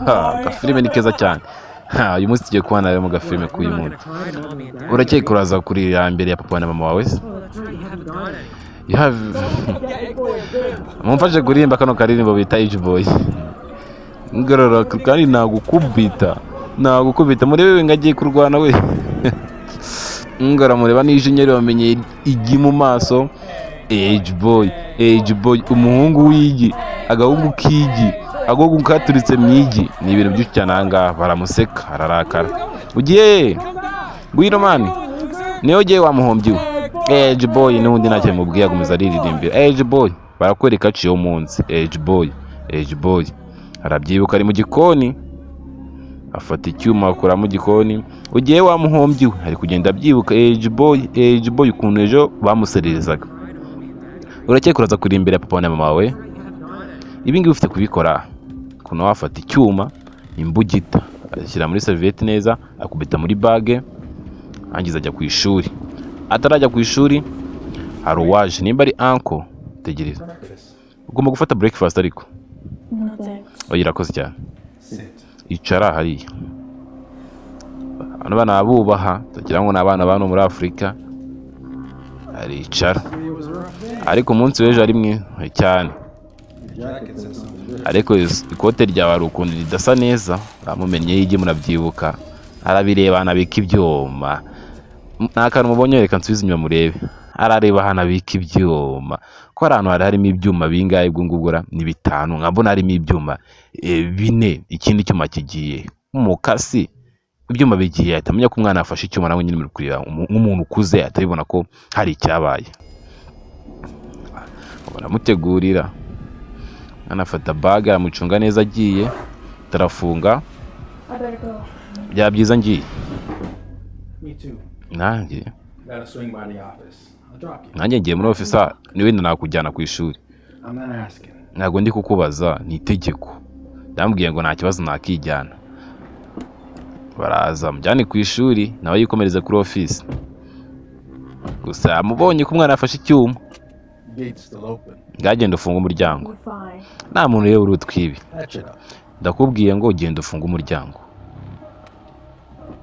Agafilime ni keza cyane. Uyu munsi tugiye kubana rero mu gafilime k'uyu muntu. Urakeye kuraza kuri ya mbere ya papa na mama wawe se? Mumfashe kuririmba kano karirimbo bita Age Boy. Ngorora kandi nagukubita murebe ngagiye kurwana we. Ngora mureba n'ijinyeri bamenye igi mu maso. Age Boy umuhungu w'igi, agahungu k'igi, agogo katuritse mwigi. Ni ibintu byinshi cyane anga baramuseka ararakara. Ugiye Gwino man niyo giye wamuhombye. Age Boy n'undi ntacyo mubwiye agumeza aririmbira. Age Boy barakwereka ciyo munsi. Age Boy arabyibuka ari mu gikoni afata icyuma akora mu gikoni. Ugiye wamuhombye ari kugenda abyibuka. Age Boy ukuntu ejo bamusererezaga. Urakeye kuraza kuri imbere ya papa na mama wawe. Ibi ngibi ufite kubikora kuno wafata icyuma imbugita ashyira muri serviette neza akubita muri bage angiza ajya ku ishuri. Atarajya ku ishuri hari uwaje nimba ari uncle tegereza. Ugomba gufata breakfast ariko. Irakoze cyane. Icara hariya. Abana abubaha tugira ngo nabana bano muri Afrika. Aricara. Ariko umunsi w'ejo ari mwe cyane. Ariko ikote ryawe arukundi ridasa neza bamumenye yigi murabyibuka. Arabireba anabika ibyuma. Nakantu mubonye reka nsubize inyuma murebe. Arareba hanabika ibyuma. Ko arantu harimo ibyuma bingaye bwo ngubura ni 5 nkabona harimo ibyuma 4 ikindi cyuma kigiye umukasi. Ibyuma bigiye atamenya ko umwana afashe icyuma nawe nyine muri kurira nk'umuntu ukuze atabibona ko hari icyabaye. Baramutegurira anafata bag amucunga neza agiye tarafunga. Bya byiza ngiye nanjye ngiye muri office niwe nakujyana ku ishuri. Ntago ndi kukubaza ni itegeko. Ndambwiye ngo nta kibazo nakijyana. Baraza mujyane ku ishuri nawe yikomereze kuri office. Gusa mubonye ko umwana afashe icyuma ngagenda ufunga umuryango. Nta muntu rero urutwibi. Ndakubwiye ngo genda ufunga umuryango.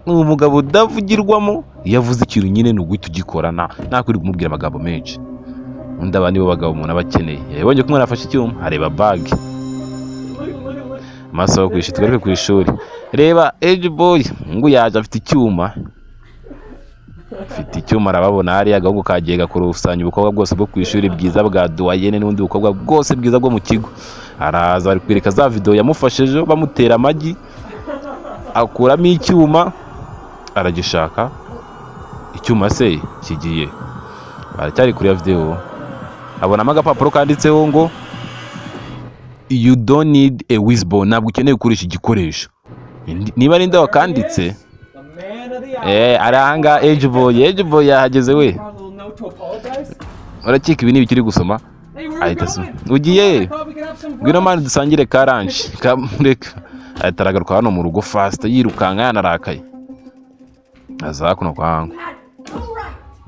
Umugabo udavugirwamo yavuze ikintu nyine n'uguhita ugikorana nta kuri kumubwira amagambo menshi. Undi abandi bo bagabo umuntu abakeneye. Yabonye ko umwana afashe icyuma areba bag. Maso kwishitwa ku ishuri. Reba Age Boy ngo yaje afite icyuma. Afite icyuma arababona hari agahungu kagiye gakora usanya ubukobwa bwose bwo ku ishuri bwiza bwa doyenne n'undi bukobwa bwose bwiza bwo mu kigo. Araza ari kwereka za video yamufasheje bamutera amagi. Akuramo icyuma aragishaka. Icyuma se kigiye. Baracyari kuri video. Abonamo agapapuro kanditseho ngo you don't need a whistle. Ntabwo ukeneye gukoresha igikoresho. Niba ari ndawa kanditse aranga Age Boy yahageze we. Urakika ibi nibikiri gusoma ahita se ugiye Gwino man dusangire karanje kamureka ataragaruka hano mu rugo fast yirukanka yanarakaye azakuno kwangu.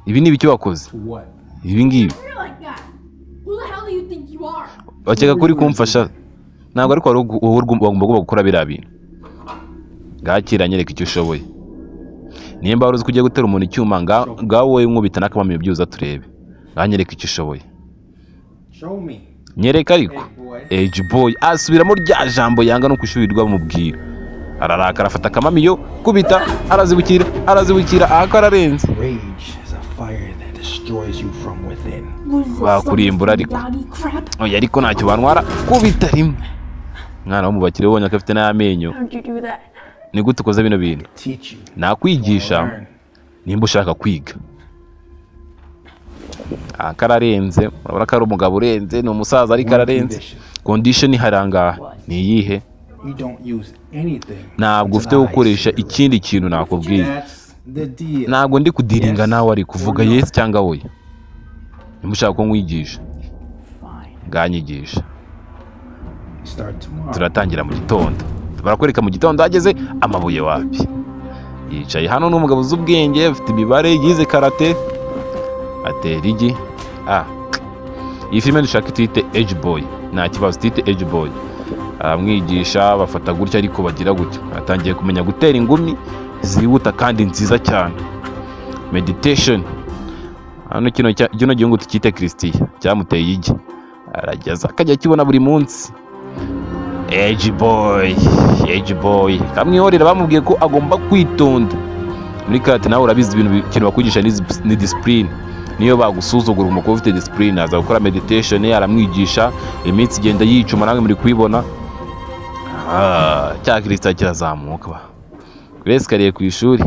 Ibi nibiki wakoze ibi ngibi bakeka kuri kumfasha ntabwo ariko ugomba gukora biriya bintu. Ngakira nyereka icyo ushoboye. Nimba waruzi kugiye gutera umuntu icyuma ngaho wowe nkubita nakamamiyo byuza turebe. Nganyereka icyo ushoboye. Nyereka ariko Age Boy asubiramo rya jambo yanga no kushubirirwa bamubwira. Ararakara afata akamamiyo kubita arazibukira akararenze. Bakurimbura ariko oya ariko ntacyo bantwara kubita rimwe. Mwana w'umubakire ubonye akafite n'amenyo. Ni gute ukoze bino bintu? Nakwigisha nimba ushaka kwiga. Akararenze urabona ko ari umugabo urenze ni umusaza ariko ararenze. Condition haranga ni yihe? Ntabwo ufite gukoresha ikindi kintu nakubwiye. Ntabwo ndi kudiringa nawe ari kuvuga yes cyangwa oya. Nimba ushaka ko nkwigisha nganyigisha. Turatangira mu gitondo. Barakwereka mu gitondo hageze amabuye wapi. Yicaye hano n'umugabo z'ubwenge afite imibare yize karate atera igi. Iyi filime dushaka twite Age Boy. Nta kibazo twite Age Boy. aramwigisha bafata gutya ariko bagira gutya, atangiye kumenya gutera ingumi zihuta kandi nziza cyane. Meditation hano kino gihugu tukite Christian cyamuteye igi, arageza akajya kibona buri munsi. Edge boy kamwihorera, bamubwiye ko agomba kwitonda muri karate. Nawe urabizi ibintu bakwigisha ni discipline, niyo bagusuzugura umukobwa ufite discipline aza gukora meditation, aramwigisha iminsi igenda yicuma, nawe muri kubibona. Cya Christian kirazamuka Grace kariye ku ishuri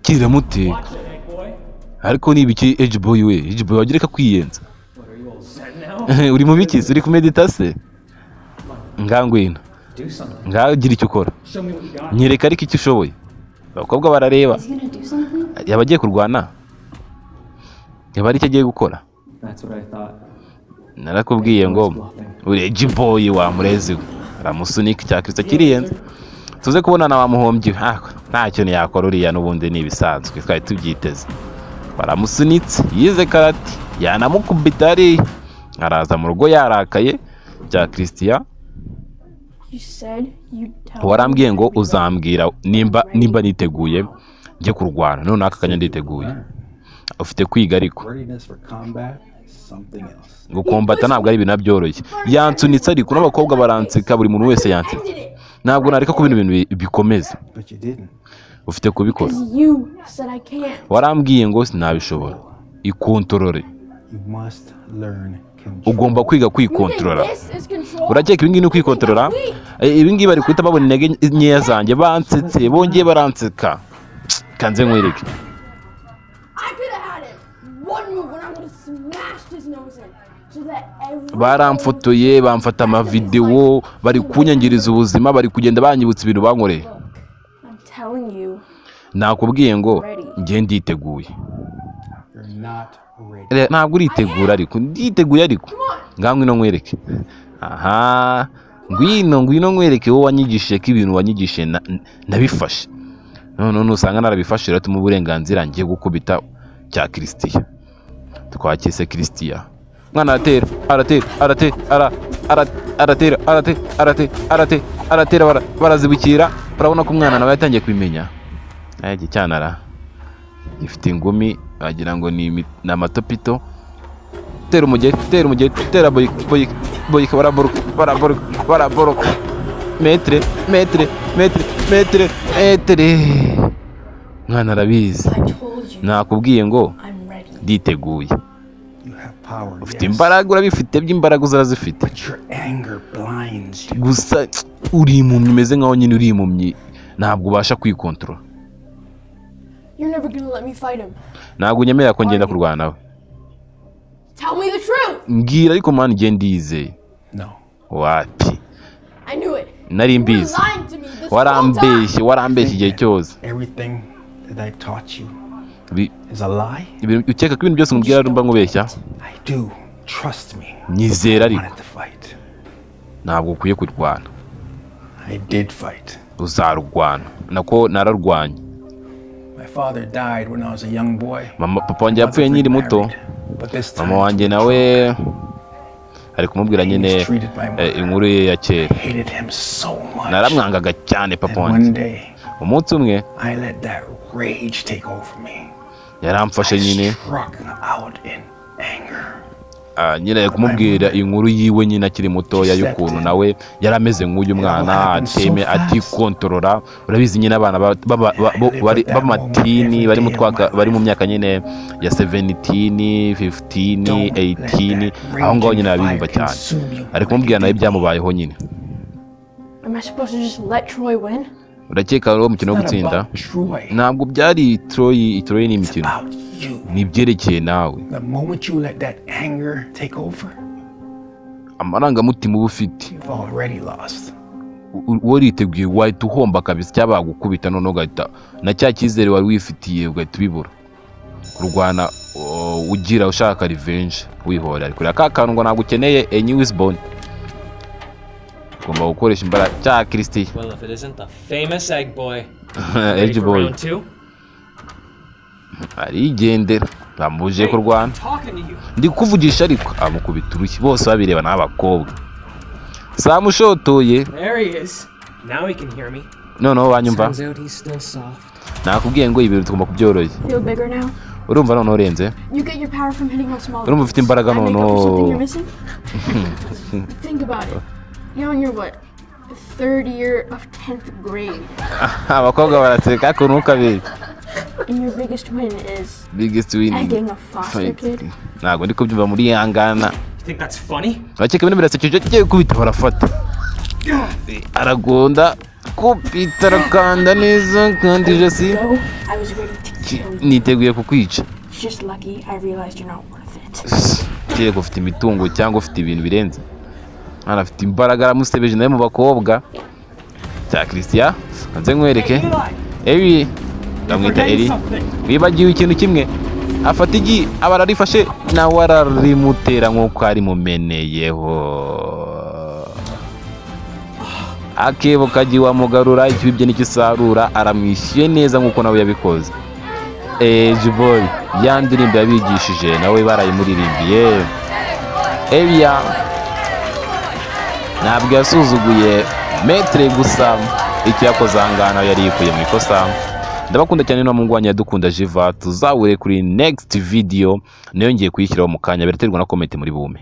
kiramuteka, ariko ni ibiki Edge boy we? Edge boy wagireka kwiyenza uri mu biki? Uri ku meditation? Ngangwino ngagira icyo ukora, nyereka ariko icyo ushoboye. Abakobwa barareba, yaba agiye kurwana, yaba ari icyo agiye gukora. Narakubwiye ngo uri Edge boy wa murezi we, aramusunika. Cya Christian kiriyenza, tuze kubonana wamuhombye. Nta kintu yakora uriya, n'ubundi ni ibisanzwe twari tubyiteze. Baramusunitse, yize karate, yanamukubita ari araza mu rugo yarakaye. Cya Christian warambwiye ngo uzambwira nimba niteguye njye kurwana. None aka kanya nditeguye. Ufite kwiga ariko gukombata ntabwo ari ibintu byoroshye. Yansunitse ariko n'abakobwa baranseka, buri muntu wese yansetse. Ntabwo nareka ko ibintu bikomeza. Ufite kubikora. Warambwiye ngo sinabishobora. Ikontorore. Ugomba kwiga kwikontorora. Urakeka ibi ngibi ni kwikontorora? Ibi ngibi bari kwita babona intege nkeya zanjye, bansetse bongeye baranseka. Kanze nkwereke. Baramfotoye, bamfata amavideo, bari kunyangiriza ubuzima, bari kugenda banyibutsa ibintu bankoreye. Nakubwiye ngo njye nditeguye. Ntabwo uritegura ariko nditeguye ariko. Ngwino nkwereke. Ngwino nkwereke wowe wanyigishije ko ibintu wanyigishije nabifashe. None usanga narabifashe, rero mu burenganzira ngiye gukubita cya Christian. Twakise Christian. Mwana aratera barazibukira. Urabona ko umwana nawe yatangiye kubimenya. Cyanara gifite ingumi wagira ngo ni amatopito. Tera umugeri, tera boy baraboroka. Metre. Mwana arabizi. Nakubwiye ngo nditeguye. Ufite imbaraga, urabifite by'imbaraga uzazifite. Gusa uri impumyi, umeze nkaho nyine uri impumyi, ntabwo ubasha kwikontorora. Ntabwo unyemerera ko ngenda kurwana nawe. Mbwira ariko mani ngende yizeye. Wapi? Nari mbizi. Warambeshye igihe cyose. Ukeka ko ibintu byose nkubwira rumba nkubeshya? Nyizera ariko ntabwo ukwiye kurwana. Uzarwana. Nako nararwanye. Papa wanjye yapfuye nkiri muto. Mama wanjye nawe ari kumubwira nyine inkuru ye ya kera. Naramwangaga cyane papa wanjye. Umunsi umwe yaramfashe nyine nyine kumubwira inkuru yiwe nyine akiri mutoya y'ukuntu nawe yarameze nk'uyu mwana, ateme atikontorora. Urabizi nyine abana b'amatini bari mu myaka nyine ya 17, 15, 18, aho ngaho nyine abiyumva cyane. Ari kumubwira nawe byamubayeho nyine. Urakeka rero umukino wo gutsinda? Ntabwo byari Troy ni imikino, ni ibyerekeye nawe. Amarangamutima uba ufite wariteguye, wahita uhomba kabisa, cyaba gukubita none ugahita na cya cyizere wari wifitiye ugahita ubibura. Kurwana ugira ushaka revenge wihora, ariko aka kantu ngo ntabwo ukeneye a new is born. Ugomba gukoresha imbaraga cya Christian. Well, if it isn't the famous egg boy. Egg boy. Arigendera, bamuje kurwana. Ndi kuvugisha ariko amukubita urushyi, bose babireba n'abakobwa. samushotoye. There he is. Now he can hear me. Noneho wanyumva. Turns out he's still soft. Nakubwiye ngo ibintu tugomba kubyoroshya. Feel bigger now? Urumva noneho urenze. You get your power from hitting on small. Urumva ufite imbaraga That make up for something you're noneho. missing? Think about it. You're on your what? Third year of 10th grade. Abakobwa baraseka ko ntukabeshye. And your biggest win is Biggest win. egging a foster kid. Ntabwo ndi kubyumva muri yangana. You think that's funny? Bakeka ibintu birasekeje kigiye kubita barafata. Aragonda kupita rakanda neza kandi ijosi. Go, I was ready to kill you. Niteguye kukwica. Just lucky I realized you're not worth it. Kiye ufite imitungo cyangwa ufite ibintu birenze. Hano afite imbaraga aramusebeje nawe mu bakobwa. Cya Christian, kanze nkwereke. Ewi, ndamwita Eri. Wibagiwe ikintu kimwe. Afata igi abararifashe nawe ararimutera nk'uko ari mumeneyeho. Akebo kagiwa mugarura ikibibye n'ikisarura aramwishyuye neza nk'uko nawe yabikoze. Jiboy yandirimbe yabigishije nawe barayimuririmbiye. Ebiya ntabwo yasuzuguye metre gusa icyo yakoze angana yari yikuye mu ikosa. Ndabakunda cyane no mungwanya dukunda Jiva, tuzawure kuri next video nayo ngiye kuyishyiraho mu kanya biraterwa na comment muri bume.